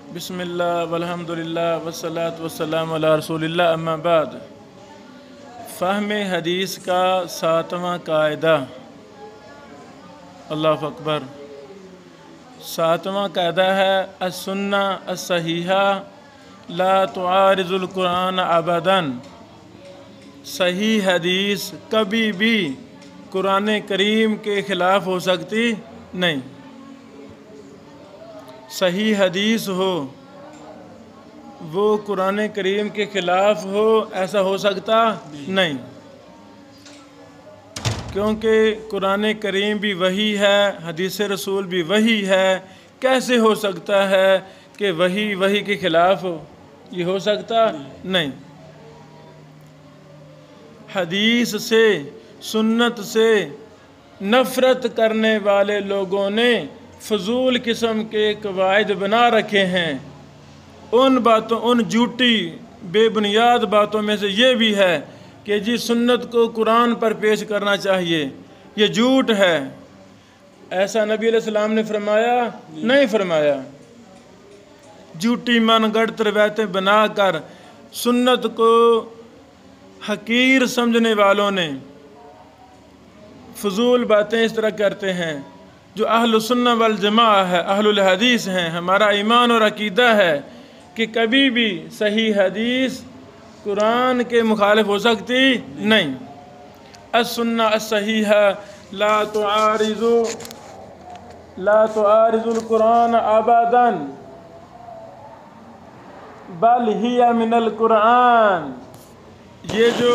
बिस्मिल्लाह वल्हम्दुलिल्लाह वस्सलातु वस्सलामु अला रसूलिल्लाह अम्मा बाद। फ़हम हदीस का 7वां कायदा। अल्लाहु अकबर। 7वां कायदा है अस्सुन्ना अस्सहीहा ला तुआरिज़ुल कुरान अबदन। सही हदीस कभी भी कुरान करीम के ख़िलाफ़ हो सकती नहीं। सही हदीस हो वो कुरान करीम के ख़िलाफ़ हो, ऐसा हो सकता नहीं, क्योंकि कुरान करीम भी वही है, हदीस रसूल भी वही है। कैसे हो सकता है कि वही के ख़िलाफ़ हो? ये हो सकता नहीं। हदीस से, सुन्नत से नफ़रत करने वाले लोगों ने फ़जूल किस्म के कवायद बना रखे हैं। उन बातों, उन झूठी बेबुनियाद बातों में से ये भी है कि जी सुन्नत को कुरान पर पेश करना चाहिए। ये झूठ है। ऐसा नबी अलैहिस्सलाम ने फरमाया नहीं फरमाया। झूठी मनगढ़ंत रवायतें बनाकर सुन्नत को हकीर समझने वालों ने फजूल बातें इस तरह करते हैं। जो अहलुस सुन्नह वल जमाअह है, अहलुल हदीस हैं, हमारा ईमान और अकीदा है कि कभी भी सही हदीस कुरान के मुखालिफ हो सकती नहीं। अस्सुन्ना अस्सहीहा ला तुआरिज़ुल कुरान अबदन बल हिया मिनल कुरान। ये जो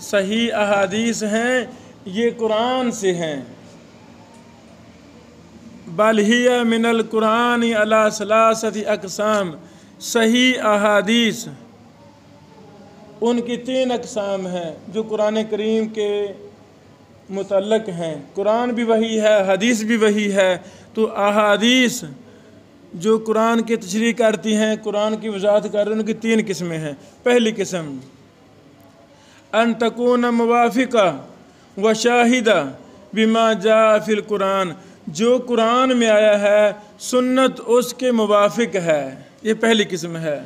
सही अहादीस हैं ये कुरान से हैं। बल हिया मिनल कुरान अला सलासति अक़साम। सही अहादीस उनकी 3 अक़साम हैं जो कुरान करीम के मुतल्लक़ हैं। कुरान भी वही है, हदीस भी वही है। तो अहादीस जो कुरान की तशरीह करती हैं, कुरान की वजाहत कर रही हैं, उनकी 3 किस्में हैं। पहली किस्म अन तकून मुवाफ़िक़ा व शाहिदा बिमा जा फिल कुरान। जो कुरान में आया है सुन्नत उसके मुवाफ़िक है, ये पहली किस्म है,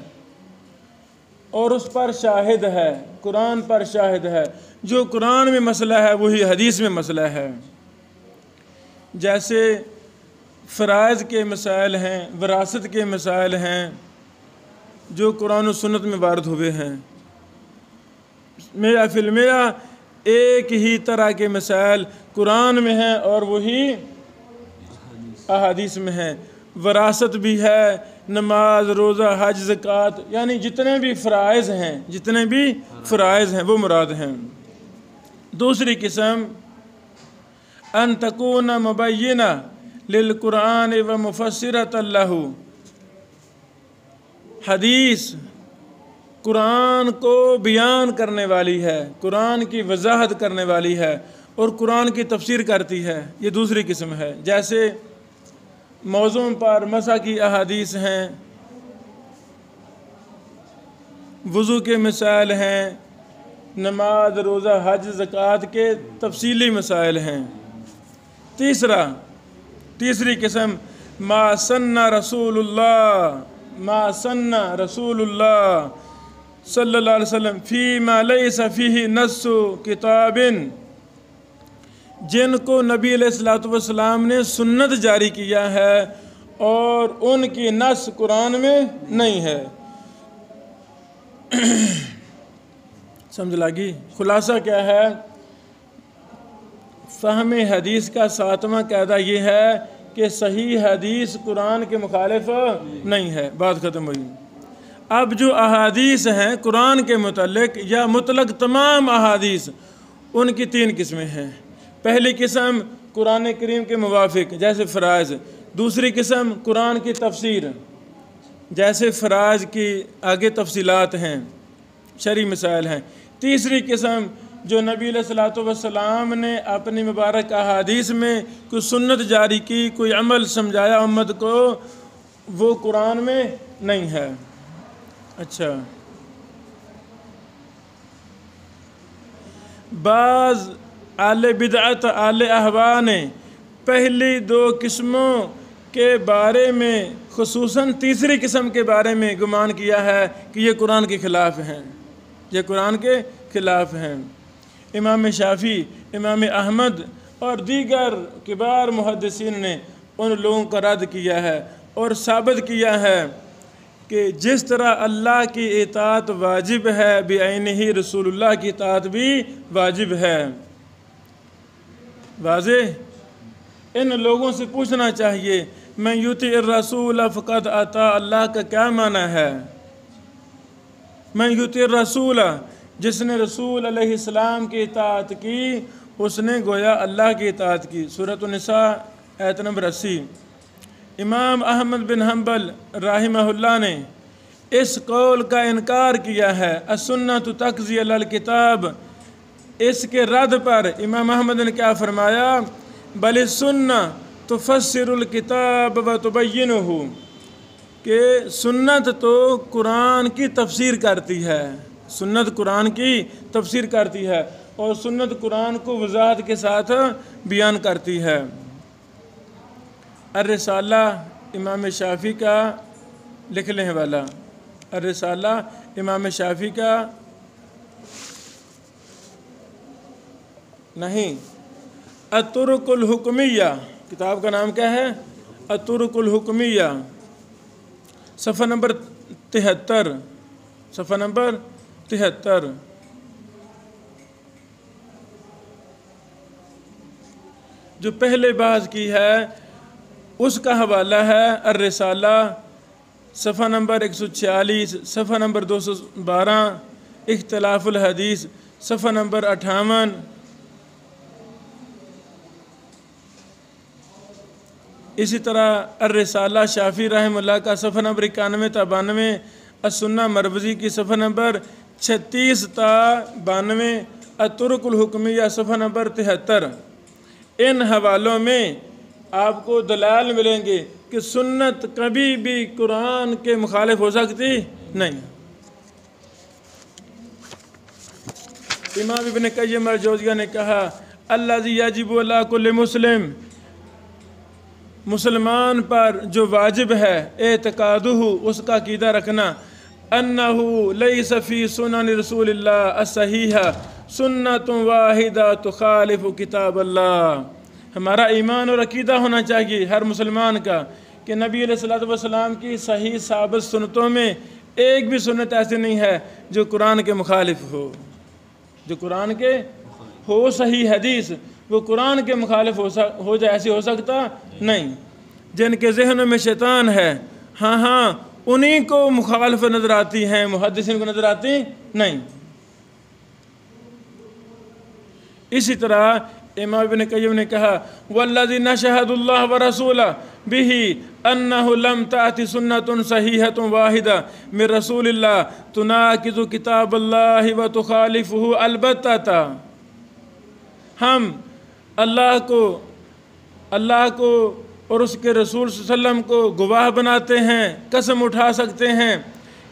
और उस पर शाहिद है, कुरान पर शाहिद है। जो कुरान में मसला है वही हदीस में मसला है। जैसे फ़राइज़ के मसाइल हैं, विरासत के मसाइल हैं जो कुरान और सुन्नत में वारद हुए हैं। मेरा फिल्मिया एक ही तरह के मसाइल कुरान में हैं और वही अहादीस में है। विरासत भी है, नमाज, रोज़ा, हज, ज़कात, यानी जितने भी फ़राइज़ हैं वो मुराद हैं। दूसरी किस्म अन तकून मुबय्यिना लिल कुरान व मुफ़स्सिरतन लहू। हदीस कुरान को बयान करने वाली है, कुरान की वजाहत करने वाली है और कुरान की तफसीर करती है। ये दूसरी किस्म है। जैसे मौज़ूम पर मसा की अहादीस हैं, वज़ू के मसाइल हैं, नमाज, रोज़ा, हज, ज़कात के तफसीली मसाइल हैं। तीसरी किस्म मा सन्ना रसूलुल्लाह सल्लल्लाहु अलैहि वसल्लम फ़ी मा लैसा फ़ीही नस्सु किताबिन। जिनको नबी अलैहिस्सलातु वस्सलाम ने सुन्नत जारी किया है और उनकी नस कुरान में नहीं है। समझ लगी? खुलासा क्या है? फ़हम हदीस का 7वां कायदा ये है कि सही हदीस कुरान के मुखालिफ नहीं है। बात ख़त्म हुई। अब जो अहादीस हैं कुरान के मुतल्लिक़ या मुतलक तमाम अहादीस, उनकी 3 किस्में हैं। पहली किस्म कुरान करीम के मुवाफ़िक जैसे फ़राइज़। दूसरी किस्म कुरान की तफसीर, जैसे फ़राइज़ की आगे तफसीलात हैं, शरई मसाइल हैं। तीसरी किस्म जो नबी अलैहिस्सलातु वस्सलाम ने अपनी मुबारक अहादीस में कोई सुन्नत जारी की, कोई अमल समझाया उम्मत को, वो कुरान में नहीं है। अच्छा, बाज़ आले बिदअत आले अहवा ने पहली 2 किस्मों के बारे में, खुसूसन तीसरी किस्म के बारे में गुमान किया है कि ये कुरान के ख़िलाफ़ हैं, ये कुरान के ख़िलाफ़ हैं। इमाम शाफ़ी, इमाम अहमद और दीगर किबार मुहद्दिसीन ने उन लोगों का रद्द किया है और साबित किया है कि जिस तरह अल्लाह की इताअत वाजिब है, बिअैनिही रसूलुल्लाह की इताअत भी वाजिब है। वाज़ेह। इन लोगों से पूछना चाहिए, मैं युतिर रसूल फ़क़द अता अल्लाह का क्या माना है? मैं युतिर रसूल, जिसने रसूल अलैहिस्सलाम की इताअत की उसने गोया अल्लाह की इताअत की। सूरत निसा आयत नंबर 80। इमाम अहमद बिन हम्बल राहिमहुल्लाह ने इस कौल का इनकार किया है, अस्सुन्नत तक़ज़ी अल किताब। इसके रद्द पर इमाम अहमद ने क्या फरमाया, बल सुन्ना तुफ़स्सिरुल किताब व तुबय्यिनुहु, कि सुन्नत तो कुरान की तफसीर करती है, सुन्नत कुरान की तफसीर करती है और सुन्नत कुरान को वज़ाहत के साथ बयान करती है। अर्रिसाला इमाम शाफ़ी का लिख लें वाला, अर्रिसाला इमाम शाफ़ी का नहीं, अतुरुकुल हुक्मिया, किताब का नाम क्या है? अतुरुकुल हुक्मिया, सफ़ा नंबर 73, सफ़ा नंबर 73। जो पहले बात की है उसका हवाला है अर्रिसाला, सफ़ा नंबर 146, सफ़ा नंबर 212, इख्तिलाफुल हदीस सफ़ा नंबर 58। इसी तरह अर्रिसाला शाफ़ी रहमतुल्लाह का सफ़ा नंबर 91-92, अस्सुन्ना मरवज़ी की सफ़ा नंबर 36-92, अतुरुकुल हुक्मिया सफ़ा नंबर 73। इन हवालों में आपको दलाल मिलेंगे कि सुन्नत कभी भी कुरान के मुखालिफ हो सकती नहीं। इमाम इब्न क़य्यिम अल-जौज़िया ने कहा, अल्लज़ी यजिबु अला कुल्लि मुस्लिम, मुसलमान पर जो वाजिब है, एतकादुहु, उसका अक़ीदा रखना, अन्नहु लैसा फ़ी सुनन रसूलिल्लाह अस्सहीहा सुन्नतुन वाहिदा तुखालिफु किताबल्लाह। हमारा ईमान और अक़ीदा होना चाहिए हर मुसलमान का कि नबी अलैहिस्सलातु वस्सलाम की सही साबित सुन्नतों में एक भी सुन्नत ऐसी नहीं है जो कुरान के मुखालिफ हो, जो कुरान के हो। सही हदीस वो कुरान के मुखालिफ हो जाए, ऐसे हो सकता नहीं। जिनके जहनों में शैतान है, हाँ हाँ, उन्हीं को मुखालिफ नज़र आती हैं, मुहद्दिसीन को नज़र आती नहीं। इसी तरह इमाम इब्न क़य्यिम ने कहा, वल्लज़ी नशहदुल्लाह व रसूलहु बिही अन्नहु लम ताति सुन्नतुन सहीहतुन वाहिदा मिन रसूलिल्लाह तुनाकिज़ु किताबल्लाहि व तुखालिफुहु अलबत्ता। हम अल्लाह को और उसके रसूल सल्लल्लाहु अलैहि वसल्लम को गवाह बनाते हैं, कसम उठा सकते हैं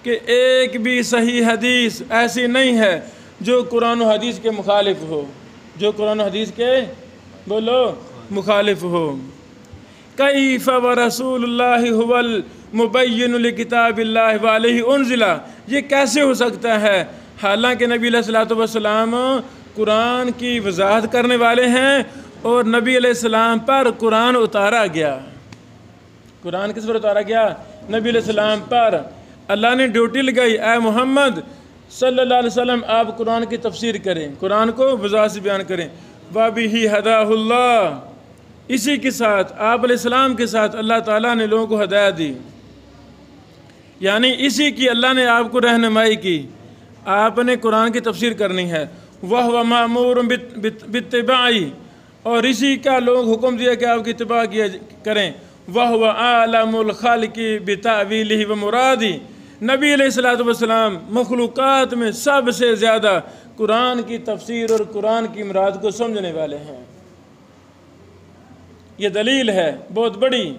कि एक भी सही हदीस ऐसी नहीं है जो कुरान और हदीस के मुखालिफ हो, जो कुरान और हदीस के बोलो मुखालिफ हो। कैफ़ व रसूलुल्लाहि हुवल मुबय्यिनु लिकिताबिल्लाहि व अलैहि उन्ज़िला, ये कैसे हो सकता है हालांकि नबी अलैहिस्सलातु वस्सलाम कुरान की वजाहत करने वाले हैं और नबी अलैहिस्सलाम पर कुरान उतारा गया। कुरान किस पर उतारा गया? नबी अलैहिस्सलाम पर। अल्लाह ने ड्यूटी लगाई, ऐ मोहम्मद सल्लल्लाहु अलैहि वसल्लम आप कुरान की तफसीर करें, कुरान को वजाहत से बयान करें। वाबिही हदाहुल्लाह, इसी के साथ आप अलैहिस्सलाम के साथ अल्लाह ताला ने लोगों को हदायत दी, यानी इसी की अल्लाह ने आपको रहनुमाई की, आपने कुरान की तफसीर करनी है। वह मामूर बित्तिबाई, और इसी का लोग हुक्म दिया कि आपकी इत्तिबा किया करें। वह आलमुल खालिकी बितावीलिही व मुरादी, नबी अलैहिस्सलातु वस्सलाम मखलूक़ात में सबसे ज़्यादा कुरान की तफसीर और कुरान की मुराद को समझने वाले हैं। ये दलील है बहुत बड़ी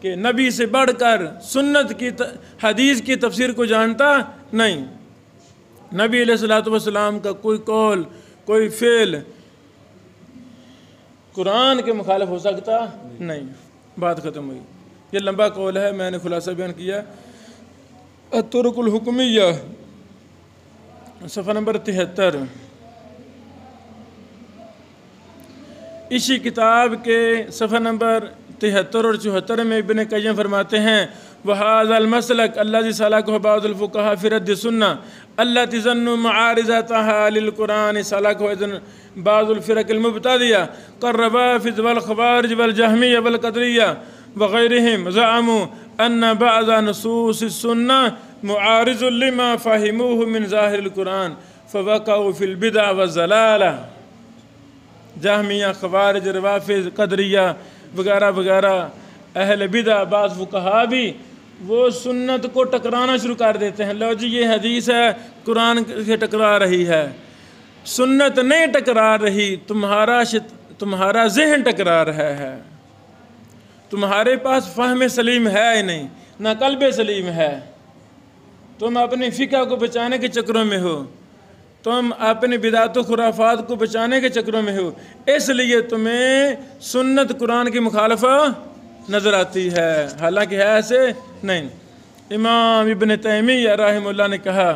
कि नबी से बढ़कर सुन्नत की हदीस की तफसीर को जानता नहीं। नबी अलैहिस्सलातु वस्सलाम का कोई कौल, कोई फ़ेल कुरान के मुखालिफ हो सकता नहीं। बात ख़त्म हुई। ये लंबा कौल है, मैंने खुलासा बयान किया। अतुरुकुल हुक्मिया सफ़ा नंबर 73। इसी किताब के सफ़ा नंबर 73 और 74 में इब्न क़य्यिम फरमाते हैं वहाज़ल मसलक अल्लज़ी सलकहु बाज़ुल फ़ुक़हा फ़ी रद्दि सुन्ना अल्लती ज़न्नु मुआरिज़तहा लिल कुरान सलकहु बाज़ुल फ़िरक़िल मुब्तदिया कर्रवाफ़िज़ वल ख़वारिज वल जहमिया वल क़दरिया वग़ैरिहिम ज़अमू अन्न बअज़ नुसूसिस सुन्ना मुआरिज़ुल लिमा फ़हिमूहु मिन ज़ाहिरिल कुरान फ़वक़अू फ़िल बिदअ वज़्ज़लाला। जहमिया, ख़वारिज, रवाफ़िज़, क़दरिया वगैरह वगैरह अहल बिदअ बाज़ फ़ुक़हा भी वो सुन्नत को टकराना शुरू कर देते हैं। लो जी ये हदीस है कुरान से टकरा रही है। सुन्नत नहीं टकरा रही, तुम्हारा ज़हन टकरा रहा है। तुम्हारे पास फ़हम सलीम है ही नहीं, ना क़ल्ब सलीम है। तुम अपनी फ़िक़्ह को बचाने के चक्रों में हो, तुम अपने बिदात खुराफात को बचाने के चक्रों में हो, इसलिए तुम्हें सुन्नत कुरान की मुखालफा नज़र आती है, हालांकि है ऐसे नहीं। इमाम इब्न तैमिय्या रहमहुल्लाह ने कहा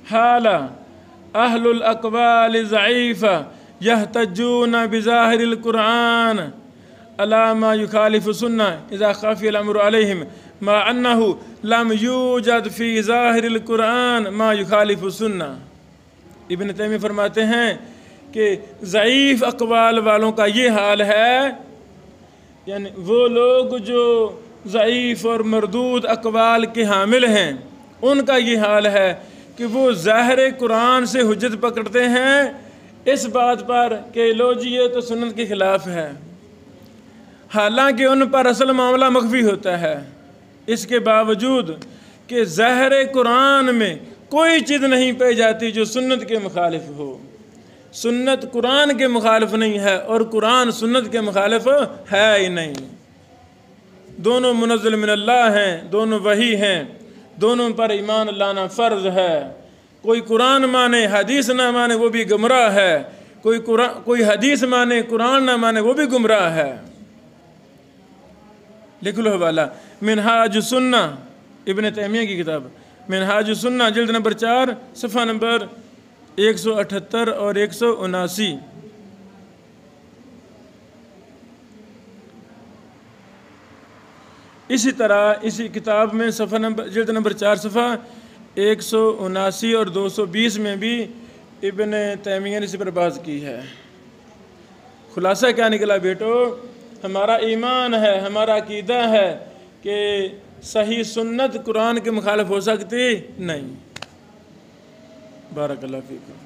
हाला अहलुल अक़वाल ज़ईफ़ा यहतज्जून बिज़ाहिरिल कुरान अला मा युखालिफु सुन्ना इज़ा ख़ाफ़ियल अम्रु अलैहिम मा अन्नहु लम यूजद फ़ी ज़ाहिरिल कुरान मा युखालिफु सुन्ना। इब्न तैमिय्या फरमाते हैं कि ज़ईफ़ अक़वाल वालों का ये हाल है, यानी वो लोग जो ज़ईफ़ और मरदूद अक़वाल के हामिल हैं उनका ये हाल है कि वो ज़ाहिर कुरान से हुज्जत पकड़ते हैं इस बात पर कि लो जी ये तो सुन्नत के ख़िलाफ़ है, हालांकि उन पर असल मामला मख्फी होता है। इसके बावजूद कि ज़ाहिर कुरान में कोई चीज़ नहीं पाई जाती जो सुन्नत के मुखालिफ हो। सुन्नत कुरान के मुखालिफ नहीं है और कुरान सुन्नत के मुखालिफ है ही नहीं। दोनों मुनज़्ज़ल मिनल्लाह हैं, दोनों वही हैं, दोनों पर ईमान लाना फ़र्ज़ है। कोई कुरान माने हदीस ना माने वो भी गुमराह है, कोई हदीस माने कुरान ना माने वो भी गुमराह है। लिख लो हवाला मिनहाज सुन्ना, इब्न तैमिय्या की किताब मिनहाज सुन्ना, जिल्द नंबर 4 सफ़ा नंबर 178 और 179। इसी तरह इसी किताब में सफ़ा नंबर जिल्द नंबर 4 सफ़ा 179 और 220 में भी इब्न तैमिय्या ने इसी पर बात की है। खुलासा क्या निकला बेटो, हमारा ईमान है, हमारा अकीदा है कि सही सुन्नत कुरान के मुखालिफ हो सकती नहीं। बारकल्लाहु फीकुम।